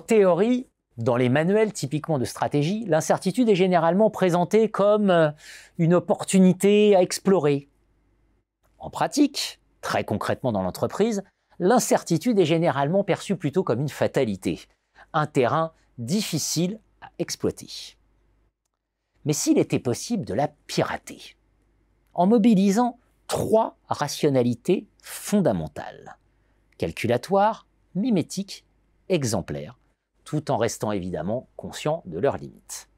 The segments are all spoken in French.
théorie, dans les manuels typiquement de stratégie, l'incertitude est généralement présentée comme une opportunité à explorer. En pratique, très concrètement dans l'entreprise, l'incertitude est généralement perçue plutôt comme une fatalité, un terrain difficile à exploiter. Mais s'il était possible de la pirater, en mobilisant 3 rationalités fondamentales, calculatoire, mimétique, exemplaire, tout en restant évidemment conscient de leurs limites.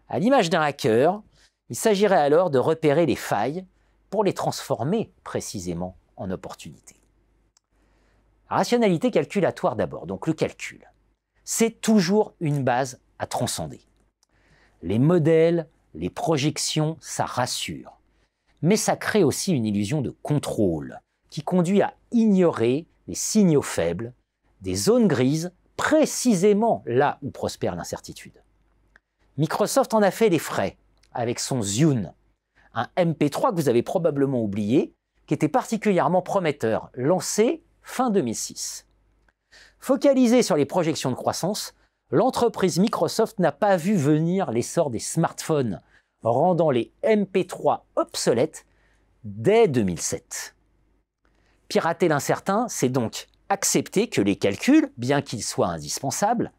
À l'image d'un hacker, il s'agirait alors de repérer les failles pour les transformer précisément en opportunités. Rationalité calculatoire d'abord, donc le calcul. C'est toujours une base à transcender. Les modèles, les projections, ça rassure. Mais ça crée aussi une illusion de contrôle qui conduit à ignorer les signaux faibles, des zones grises, précisément là où prospère l'incertitude. Microsoft en a fait les frais avec son Zune, un MP3 que vous avez probablement oublié, qui était particulièrement prometteur, lancé fin 2006. Focalisée sur les projections de croissance, l'entreprise Microsoft n'a pas vu venir l'essor des smartphones, rendant les MP3 obsolètes dès 2007. Pirater l'incertain, c'est donc accepter que les calculs, bien qu'ils soient indispensables,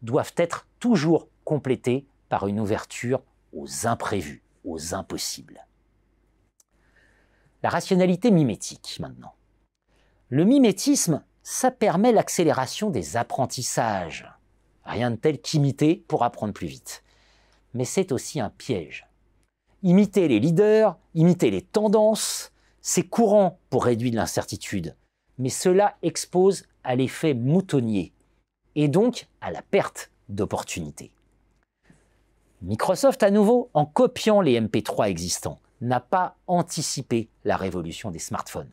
doivent être toujours complétés par une ouverture aux imprévus, aux impossibles. La rationalité mimétique, maintenant. Le mimétisme, ça permet l'accélération des apprentissages. Rien de tel qu'imiter pour apprendre plus vite. Mais c'est aussi un piège. Imiter les leaders, imiter les tendances, c'est courant pour réduire l'incertitude, mais cela expose à l'effet moutonnier et donc à la perte d'opportunités. Microsoft, à nouveau, en copiant les MP3 existants, n'a pas anticipé la révolution des smartphones.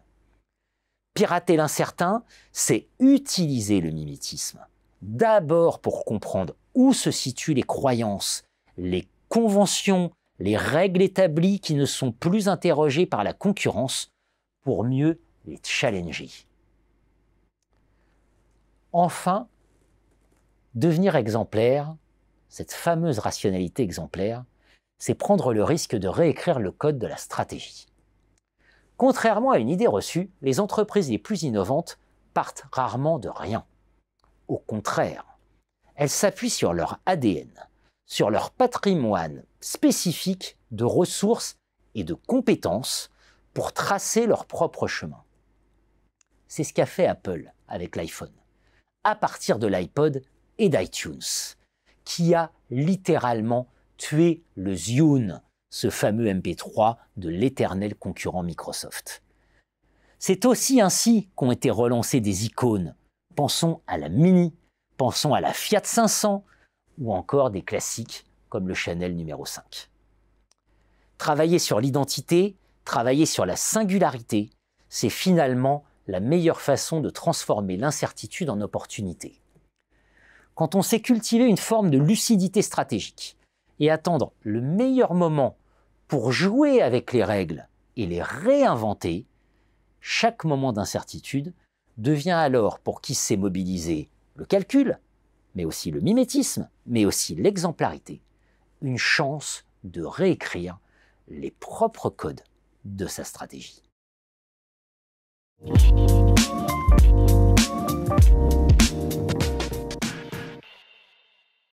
Pirater l'incertain, c'est utiliser le mimétisme. D'abord pour comprendre où se situent les croyances, les conventions, les règles établies qui ne sont plus interrogées par la concurrence, pour mieux les challenger. Enfin, devenir exemplaire, cette fameuse rationalité exemplaire, c'est prendre le risque de réécrire le code de la stratégie. Contrairement à une idée reçue, les entreprises les plus innovantes partent rarement de rien. Au contraire, elles s'appuient sur leur ADN, sur leur patrimoine spécifique de ressources et de compétences pour tracer leur propre chemin. C'est ce qu'a fait Apple avec l'iPhone, à partir de l'iPod et d'iTunes, qui a littéralement tué le Zune, ce fameux MP3 de l'éternel concurrent Microsoft. C'est aussi ainsi qu'ont été relancées des icônes. Pensons à la Mini, pensons à la Fiat 500 ou encore des classiques comme le Chanel numéro 5. Travailler sur l'identité, travailler sur la singularité, c'est finalement la meilleure façon de transformer l'incertitude en opportunité. Quand on sait cultiver une forme de lucidité stratégique et attendre le meilleur moment pour jouer avec les règles et les réinventer, chaque moment d'incertitude devient alors, pour qui sait mobiliser le calcul, mais aussi le mimétisme, mais aussi l'exemplarité, une chance de réécrire les propres codes de sa stratégie.